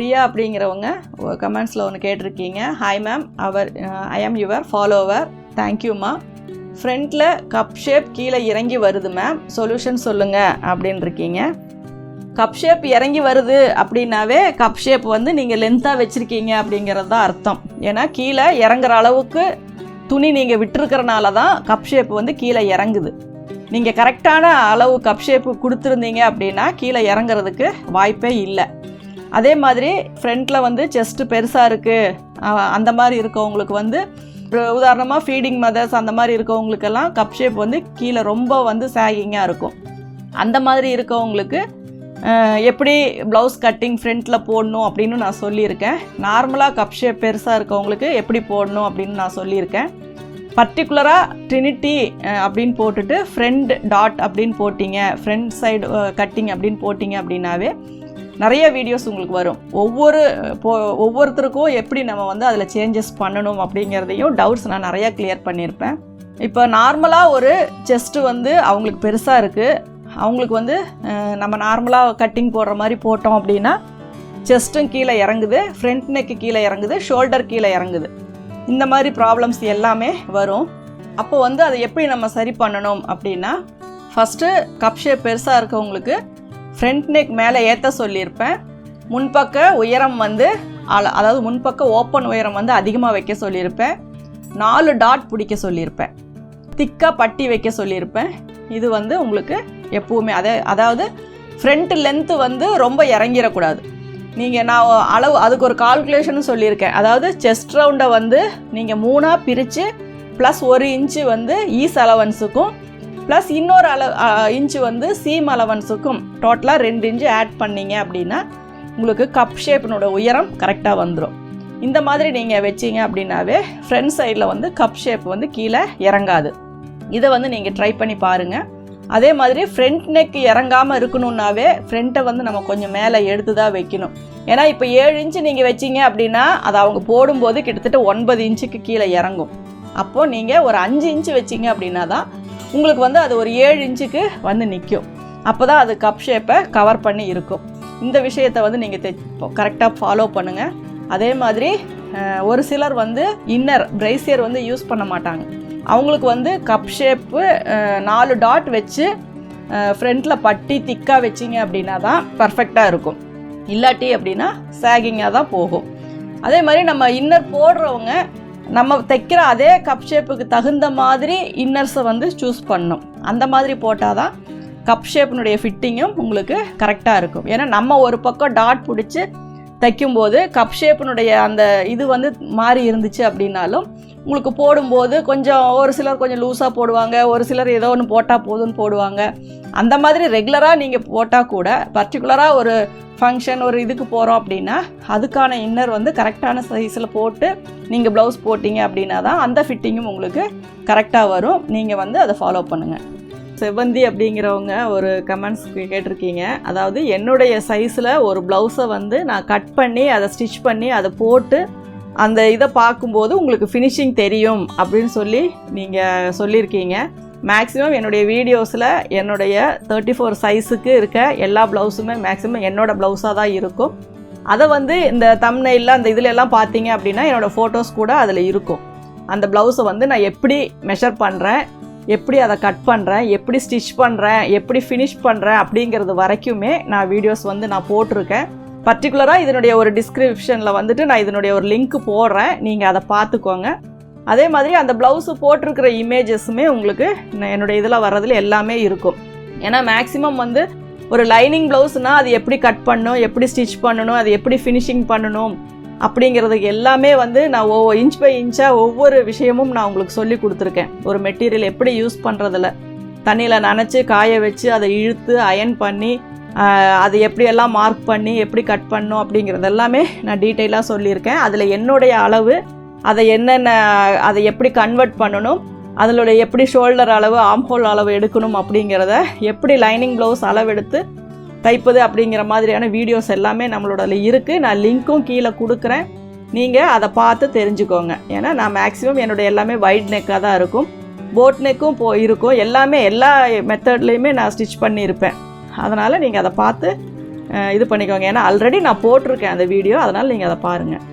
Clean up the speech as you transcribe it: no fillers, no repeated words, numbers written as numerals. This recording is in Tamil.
பிரியா அப்படிங்கிறவங்க கமெண்ட்ஸில் ஒன்று கேட்டிருக்கீங்க. Hi ma'am, I am your follower, தேங்க்யூம்மா. ஃப்ரண்ட்டில் கப் ஷேப் கீழே இறங்கி வருது மேம், சொல்யூஷன் சொல்லுங்கள் அப்படின்னு இருக்கீங்க. கப் ஷேப் இறங்கி வருது அப்படின்னாவே கப் ஷேப் வந்து நீங்கள் லென்த்தாக வச்சுருக்கீங்க அப்படிங்கிறது தான் அர்த்தம். ஏன்னா கீழே இறங்குற அளவுக்கு துணி நீங்கள் விட்டுருக்கிறனால தான் கப் ஷேப் வந்து கீழே இறங்குது. நீங்கள் கரெக்டான அளவு கப் ஷேப்பு கொடுத்துருந்தீங்க அப்படின்னா கீழே இறங்குறதுக்கு வாய்ப்பே இல்லை. அதே மாதிரி ஃப்ரண்ட்டில் வந்து செஸ்ட்டு பெருசாக இருக்குது அந்த மாதிரி இருக்கவங்களுக்கு வந்து உதாரணமாக ஃபீடிங் மதர்ஸ் அந்த மாதிரி இருக்கவங்களுக்கெல்லாம் கப் ஷேப் வந்து கீழே ரொம்ப வந்து சேகிங்காக இருக்கும். அந்த மாதிரி இருக்கவங்களுக்கு எப்படி ப்ளவுஸ் கட்டிங் ஃப்ரண்ட்டில் போடணும் அப்படின்னு நான் சொல்லியிருக்கேன். நார்மலாக கப் ஷேப் பெருசாக இருக்கவங்களுக்கு எப்படி போடணும் அப்படின்னு நான் சொல்லியிருக்கேன். பர்டிகுலராக ட்ரினிட்டி அப்படின்னு போட்டுட்டு ஃப்ரண்ட் டாட் அப்படின்னு போட்டிங்க, ஃப்ரண்ட் சைடு கட்டிங் அப்படின்னு போட்டிங்க அப்படின்னாவே நிறைய வீடியோஸ் உங்களுக்கு வரும். ஒவ்வொருத்தருக்கும் எப்படி நம்ம வந்து அதில் சேஞ்சஸ் பண்ணணும் அப்படிங்கிறதையும் டவுட்ஸ் நான் நிறையா கிளியர் பண்ணியிருப்பேன். இப்போ நார்மலாக ஒரு செஸ்ட்டு வந்து அவங்களுக்கு பெருசாக இருக்குது, அவங்களுக்கு வந்து நம்ம நார்மலாக கட்டிங் போடுற மாதிரி போட்டோம் அப்படின்னா செஸ்ட்டும் கீழே இறங்குது, ஃப்ரண்ட் நெக்கு கீழே இறங்குது, ஷோல்டர் கீழே இறங்குது. இந்த மாதிரி ப்ராப்ளம்ஸ் எல்லாமே வரும். அப்போ வந்து அதை எப்படி நம்ம சரி பண்ணணும் அப்படின்னா, ஃபஸ்ட்டு கப் ஷேப் பெருசாக இருக்கவங்களுக்கு ஃப்ரண்ட் நெக் மேலே ஏற்ற சொல்லியிருப்பேன். முன்பக்க உயரம் வந்து அதாவது முன்பக்க ஓப்பன் உயரம் வந்து அதிகமாக வைக்க சொல்லியிருப்பேன். 4 டாட் பிடிக்க சொல்லியிருப்பேன். திக்காக பட்டி வைக்க சொல்லியிருப்பேன். இது வந்து உங்களுக்கு எப்போவுமே அதாவது ஃப்ரண்ட் லென்த்து வந்து ரொம்ப இறங்கிடக்கூடாது. நான் அளவு அதுக்கு ஒரு கால்குலேஷனும் சொல்லியிருக்கேன். அதாவது செஸ்ட் ரவுண்டை வந்து நீங்கள் 3ஆக பிரித்து ப்ளஸ் 1 இன்ச்சு வந்து ஈஸ் அலவன்ஸுக்கும் ப்ளஸ் இன்னொரு இன்ச்சு வந்து சீம் அலவன்ஸுக்கும் டோட்டலாக 2 இன்ச்சு ஆட் பண்ணிங்க அப்படின்னா உங்களுக்கு கப் ஷேப்பினோட உயரம் கரெக்டாக வந்துடும். இந்த மாதிரி நீங்கள் வச்சிங்க அப்படின்னாவே ஃப்ரண்ட் சைடில் வந்து கப் ஷேப் வந்து கீழே இறங்காது. இதை வந்து நீங்கள் ட்ரை பண்ணி பாருங்கள். அதே மாதிரி ஃப்ரண்ட் நெக் இறங்காமல் இருக்கணுன்னாவே ஃப்ரண்ட்டை வந்து நம்ம கொஞ்சம் மேலே எடுத்து தான் வைக்கணும். ஏன்னா இப்போ 7 இன்ச்சு நீங்கள் வச்சிங்க அப்படின்னா அதை அவங்க போடும்போது கிட்டத்தட்ட 9 இன்ச்சுக்கு கீழே இறங்கும். அப்போது நீங்கள் ஒரு 5 இன்ச்சு வச்சிங்க அப்படின்னா தான் உங்களுக்கு வந்து அது ஒரு 7 இன்ச்சுக்கு வந்து நிற்கும். அப்போ தான் அது கப் ஷேப்பை கவர் பண்ணி இருக்கும். இந்த விஷயத்தை வந்து நீங்கள் கரெக்டாக ஃபாலோ பண்ணுங்கள். அதே மாதிரி ஒரு சிலர் வந்து இன்னர் ப்ரைசியர் வந்து யூஸ் பண்ண மாட்டாங்க. அவங்களுக்கு வந்து கப் ஷேப்பு 4 டாட் வச்சு ஃப்ரண்ட்டில் பட்டி திக்காக வச்சிங்க அப்படின்னா தான் பர்ஃபெக்டாக இருக்கும். இல்லாட்டி அப்படின்னா சேகிங்காக தான் போகும். அதே மாதிரி நம்ம இன்னர் போடுறவங்க நம்ம தைக்கிற அதே கப் ஷேப்புக்கு தகுந்த மாதிரி இன்னர்ஸை வந்து சூஸ் பண்ணணும். அந்த மாதிரி போட்டால் தான் கப் ஷேப்பினுடைய ஃபிட்டிங்கும் உங்களுக்கு கரெக்டாக இருக்கும். ஏன்னா நம்ம ஒரு பக்கம் டாட் பிடிச்சி தைக்கும்போது கப் ஷேப்பினுடைய அந்த இது வந்து மாறி இருந்துச்சு அப்படின்னாலும் உங்களுக்கு போடும்போது கொஞ்சம் ஒரு சிலர் கொஞ்சம் லூஸாக போடுவாங்க, ஒரு சிலர் ஏதோ ஒன்று போட்டால் போதும்னு போடுவாங்க. அந்த மாதிரி ரெகுலராக நீங்கள் போட்டால் கூட பர்டிகுலராக ஒரு ஃபங்க்ஷன் ஒரு இதுக்கு போகிறோம் அப்படின்னா அதுக்கான இன்னர் வந்து கரெக்டான சைஸில் போட்டு நீங்கள் ப்ளவுஸ் போட்டிங்க அப்படின்னா தான் அந்த ஃபிட்டிங்கும் உங்களுக்கு கரெக்டாக வரும். நீங்கள் வந்து அதை ஃபாலோ பண்ணுங்கள். செவ்வந்தி அப்படிங்கிறவங்க ஒரு கமெண்ட்ஸ் கேட்டிருக்கீங்க. அதாவது என்னுடைய சைஸில் ஒரு ப்ளவுஸை வந்து நான் கட் பண்ணி அதை ஸ்டிச் பண்ணி அதை போட்டு அந்த இதை பார்க்கும்போது உங்களுக்கு ஃபினிஷிங் தெரியும் அப்படின்னு சொல்லி நீங்கள் சொல்லியிருக்கீங்க. மேக்ஸிமம் என்னுடைய வீடியோஸில் என்னுடைய 34 சைஸுக்கு இருக்க எல்லா ப்ளவுஸுமே மேக்ஸிமம் என்னோடய ப்ளவுஸாக தான் இருக்கும். அதை வந்து இந்த தம்ப்நெயிலில் அந்த இதில் எல்லாம் பார்த்தீங்க அப்படின்னா என்னோடய ஃபோட்டோஸ் கூட அதில் இருக்கும். அந்த ப்ளவுஸை வந்து நான் எப்படி மெஷர் பண்ணுறேன், எப்படி அதை கட் பண்ணுறேன், எப்படி ஸ்டிச் பண்ணுறேன், எப்படி ஃபினிஷ் பண்ணுறேன் அப்படிங்கிறது வரைக்குமே நான் வீடியோஸ் வந்து நான் போட்டிருக்கேன். பர்டிகுலராக இதனுடைய ஒரு டிஸ்கிரிப்ஷனில் வந்துட்டு நான் இதனுடைய ஒரு லிங்க் போடுறேன், நீங்கள் அதை பார்த்துக்கோங்க. அதே மாதிரி அந்த ப்ளவுஸு போட்டிருக்கிற இமேஜஸுமே உங்களுக்கு என்னுடைய இதில் வர்றதுல எல்லாமே இருக்கும். ஏன்னா மேக்ஸிமம் வந்து ஒரு லைனிங் ப்ளவுஸ்னால் அது எப்படி கட் பண்ணணும், எப்படி ஸ்டிச் பண்ணணும், அது எப்படி ஃபினிஷிங் பண்ணணும் அப்படிங்கிறதுக்கு எல்லாமே வந்து நான் இன்ச் பை இன்ச்சாக ஒவ்வொரு விஷயமும் நான் உங்களுக்கு சொல்லி கொடுத்துருக்கேன். ஒரு மெட்டீரியல் எப்படி யூஸ் பண்ணுறதில்ல, தண்ணியில் நனைச்சி காய வச்சு அதை இழுத்து அயன் பண்ணி அது எப்படியெல்லாம் மார்க் பண்ணி எப்படி கட் பண்ணணும் அப்படிங்கிறது எல்லாமே நான் டீட்டெயிலாக சொல்லியிருக்கேன். அதில் என்னுடைய அளவு, அதை எப்படி கன்வெர்ட் பண்ணணும், அதில் எப்படி ஷோல்டர் அளவு, ஆம்ஹோல் அளவு எடுக்கணும் அப்படிங்கிறத, எப்படி லைனிங் ப்ளவுஸ் அளவெடுத்து தைப்பது அப்படிங்கிற மாதிரியான வீடியோஸ் எல்லாமே நம்மளோட இருக்குது. நான் லிங்க்கும் கீழே கொடுக்குறேன், நீங்கள் அதை பார்த்து தெரிஞ்சுக்கோங்க. ஏன்னா நான் மேக்ஸிமம் என்னுடைய எல்லாமே வைட் நெக்காக தான் இருக்கும், போட் நெக்கும் இருக்கும். எல்லாமே எல்லா மெத்தட்லேயுமே நான் ஸ்டிச் பண்ணியிருப்பேன். அதனால் நீங்கள் அதை பார்த்து இது பண்ணிக்கோங்க. ஏன்னா ஆல்ரெடி நான் போட்டிருக்கேன் அந்த வீடியோ, அதனால் நீங்கள் அதை பாருங்கள்.